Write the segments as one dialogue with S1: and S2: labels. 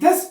S1: 10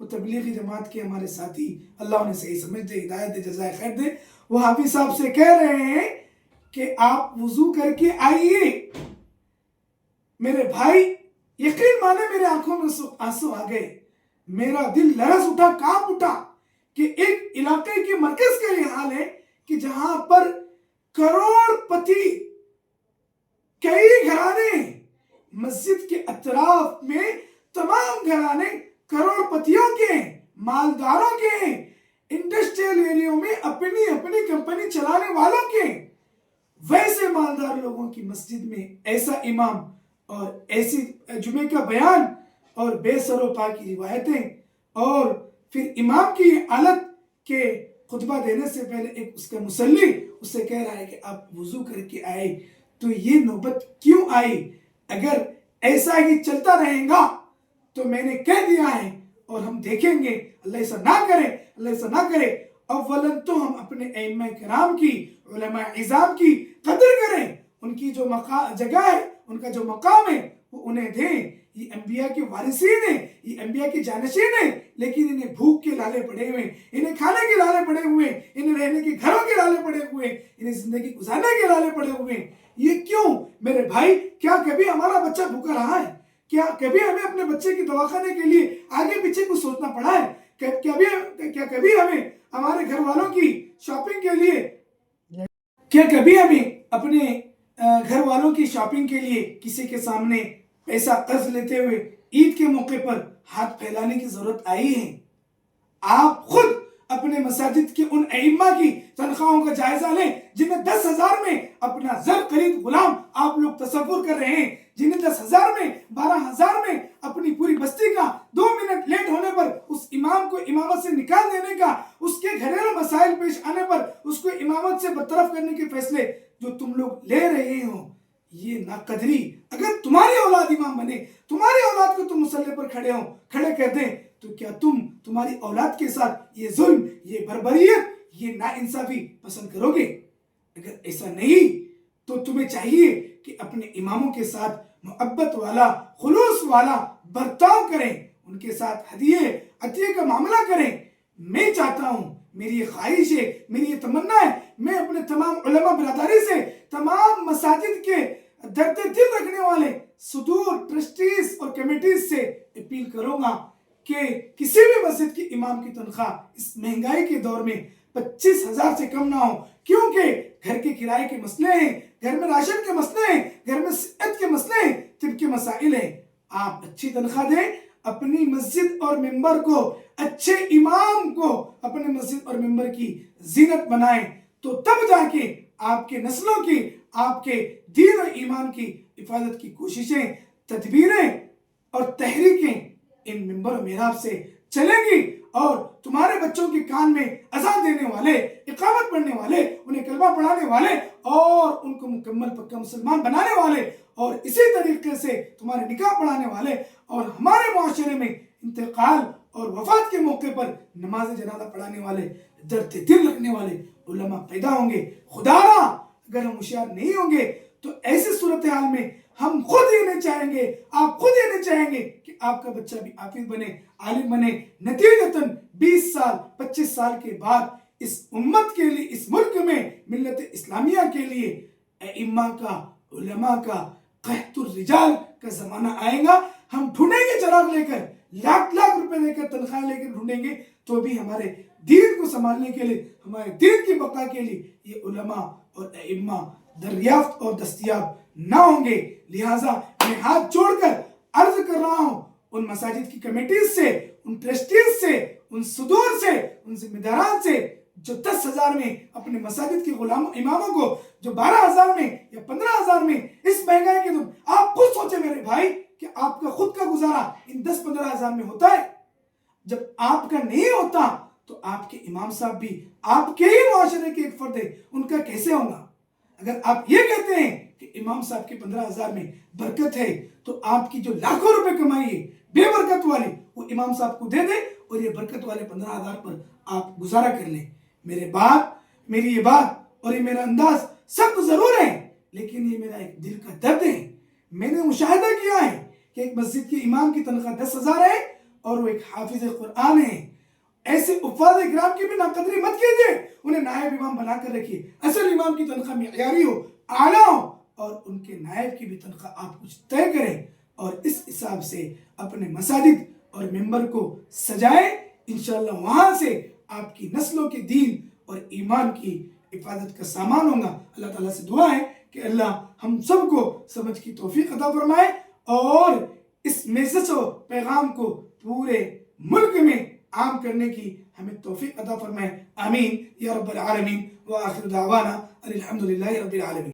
S1: وہ تبلیغی جماعت کے ہمارے ساتھی، اللہ انہیں صحیح سمجھ دے، ہدایت دے، جزائے خیر دے، وہ حافظ صاحب سے کہہ رہے ہیں کہ آپ وضو کر کے آئیے۔ میرے بھائی یقین مانے میرے آنکھوں میں آنسو آ گئے، میرا دل لرز اٹھا، کانپ اٹھا کہ ایک علاقے کے مرکز کا یہ حال ہے کہ جہاں پر کروڑ پتی کئی گھرانے، مسجد کے اطراف میں تمام گھرانے کروڑ پتیوں کے ہیں، مالداروں کے ہیں، انڈسٹریل ایریوں میں اپنی اپنی کمپنی چلانے والوں کے ہیں، ویسے مالدار لوگوں کی مسجد میں ایسا امام اور ایسی جمعے کا بیان اور بے سر و پا کی روایتیں، اور پھر امام کی حالت کہ خطبہ دینے سے پہلے ایک اس کا مصلی اس سے کہہ رہا ہے کہ آپ وضو کر کے آئے، تو یہ نوبت کیوں آئی؟ اگر ایسا ہی چلتا رہے گا تو میں نے کہہ دیا ہے اور ہم دیکھیں گے، اللہ ایسا نہ کرے، اللہ ایسا نہ کرے، اولاً تو ہم اپنے ائمہ کرام کی، علماء عظام کی قدر کریں، ان کی جو جگہ ہے، ان کا جو مقام ہے وہ انہیں دیں۔ یہ انبیاء کے وارثین ہیں، یہ انبیاء کی جانشین ہیں، لیکن انہیں بھوک کے لالے پڑے ہوئے، انہیں کھانے کے لالے پڑے ہوئے، انہیں رہنے کے گھروں کے لالے پڑے ہوئے، انہیں زندگی گزارنے کے لالے پڑے ہوئے۔ یہ کیوں میرے بھائی؟ کیا کبھی ہمارا بچہ بھوکا رہا ہے؟ کیا کبھی ہمیں اپنے بچے کی دواخانے کے لیے آگے پیچھے کچھ سوچنا پڑا ہے؟ کیا کبھی ہمیں ہمارے گھر والوں کی شاپنگ کے لیے، کیا کبھی ہمیں اپنے گھر والوں کی شاپنگ کے لیے کسی کے سامنے پیسہ قرض لیتے ہوئے عید کے موقع پر ہاتھ پھیلانے کی ضرورت آئی ہے؟ آپ خود اپنے مساجد کے ان ائمہ کی تنخواہوں کا جائزہ لیں جنہیں 10,000 میں اپنا زر خرید غلام آپ لوگ تصور کر رہے ہیں، جنہیں 10,000 میں 12,000 میں اپنی پوری بستی کا 2 منٹ لیٹ ہونے پر اس امام کو امامت سے نکال دینے کا، اس کے گھریلو مسائل پیش آنے پر اس کو امامت سے برطرف کرنے کے فیصلے جو تم لوگ لے رہے ہو، یہ ناقدری۔ اگر تمہاری اولاد امام بنے، تمہاری اولاد کو تم مسلح پر کھڑے کر دیں، تو کیا تم تمہاری اولاد کے ساتھ یہ ظلم، یہ بربریت، یہ ناانصافی پسند کرو گے؟ اگر ایسا نہیں تو تمہیں چاہیے کہ اپنے اماموں کے ساتھ محبت والا، خلوص والا برتاؤ کریں، ان کے ساتھ ہدیے عطیے کا معاملہ کریں۔ میں چاہتا ہوں، میری یہ خواہش ہے، میری یہ تمنا ہے، میں اپنے تمام علماء برادری سے، تمام مساجد کے درد دل رکھنے والے صدور، ٹرسٹیز اور کمیٹیز سے اپیل کروں گا کہ کسی بھی مسجد کی امام کی تنخواہ اس مہنگائی کے دور میں 25,000 سے کم نہ ہو، کیونکہ گھر کے کرائے کے مسئلے ہیں، گھر میں راشن کے مسئلے ہیں، گھر میں صحت کے مسئلے ہیں، طب کے مسائل ہیں۔ آپ اچھی تنخواہ دیں، اپنی مسجد اور ممبر کو، اچھے امام کو اپنے مسجد اور ممبر کی زینت بنائیں، تو تب جا کے آپ کے نسلوں کی، آپ کے دین و ایمان کی حفاظت کی کوششیں، تدبیریں اور تحریکیں ان ممبر و محراب سے چلیں گی، اور تمہارے بچوں کے کان میں اذان دینے والے، اقامت پڑھنے والے، انہیں کلمہ پڑھانے والے اور ان کو مکمل پکا مسلمان بنانے والے، اور اسی طریقے سے تمہارے نکاح پڑھانے والے، اور ہمارے معاشرے میں انتقال اور وفات کے موقع پر نماز جنازہ پڑھانے والے، درد دل رکھنے والے علماء پیدا ہوں گے۔ خدا را اگر ہم ہوشیار نہیں ہوں گے تو ایسی صورتحال میں ہم خود یہ نہیں چاہیں گے، آپ خود یہ نہیں چاہیں گے کہ آپ کا بچہ بھی حافظ بنے، عالم بنے۔ نتیجتاً 20 سال 25 سال کے بعد اس امت کے لیے، اس ملک میں ملت اسلامیہ کے لیے ائمہ کا، علماء کا، قحط الرجال کا زمانہ آئے گا۔ ہم ڈھونڈیں گے چراغ لے کر، لاکھ روپے لے کر، تنخواہ لے کر ڈھونڈیں گے، تو بھی ہمارے دین کو سنبھالنے کے لیے، ہمارے دین کی بقا کے لیے یہ علماء اور ائمہ دریافت اور دستیاب نہ ہوں گے۔ لہٰذا میں ہاتھ جوڑ کر عرض کر رہا ہوں ان مساجد کی کمیٹیز سے، ان ٹرسٹیز سے، ان صدور سے، ان ذمہ داران سے جو 10,000 میں اپنے مساجد کے اماموں کو، جو 12,000 میں یا 15,000 میں اس مہنگائی کے دور، آپ خود سوچیں میرے بھائی کہ آپ کا خود کا گزارا ان 10-15,000 میں ہوتا ہے؟ جب آپ کا نہیں ہوتا تو آپ کے امام صاحب بھی آپ کے ہی معاشرے کے ایک فرد ہے، ان کا کیسے ہوگا؟ اگر آپ یہ کہتے ہیں کہ امام صاحب کے 15,000 میں برکت ہے، تو آپ کی جو لاکھوں روپے کمائی ہے بے برکت والی، وہ امام صاحب کو دے دیں اور یہ برکت والے 15,000 پر آپ گزارا کر لیں۔ میری یہ بات اور یہ میرا انداز سخت ضرور ہے، لیکن یہ میرا ایک دل کا درد ہے۔ میں نے مشاہدہ کیا ہے کہ ایک مسجد کے امام کی تنخواہ 10,000 ہے اور وہ ایک حافظ قرآن ہیں. ایسے حفاظ کرام کی بھی ناقدری مت کیجیے. انہیں نائب امام بنا کر رکھیے. اصل امام کی تنخواہ معیاری ہو, اعلیٰ ہو, اور ان کے نائب کی بھی تنخواہ آپ کچھ طے کریں اور اس حساب سے اپنے مساجد اور ممبر کو سجائیں. انشاءاللہ وہاں سے آپ کی نسلوں کے دین اور ایمان کی حفاظت کا سامان ہوگا. اللہ تعالیٰ سے دعا ہے کہ اللہ ہم سب کو سمجھ کی توفیق عطا فرمائے اور اس میسج و پیغام کو پورے ملک میں عام کرنے کی ہمیں توفیق عطا فرمائے. آمین یا رب العالمین. وآخر دعوانا الحمدللہ رب العالمین.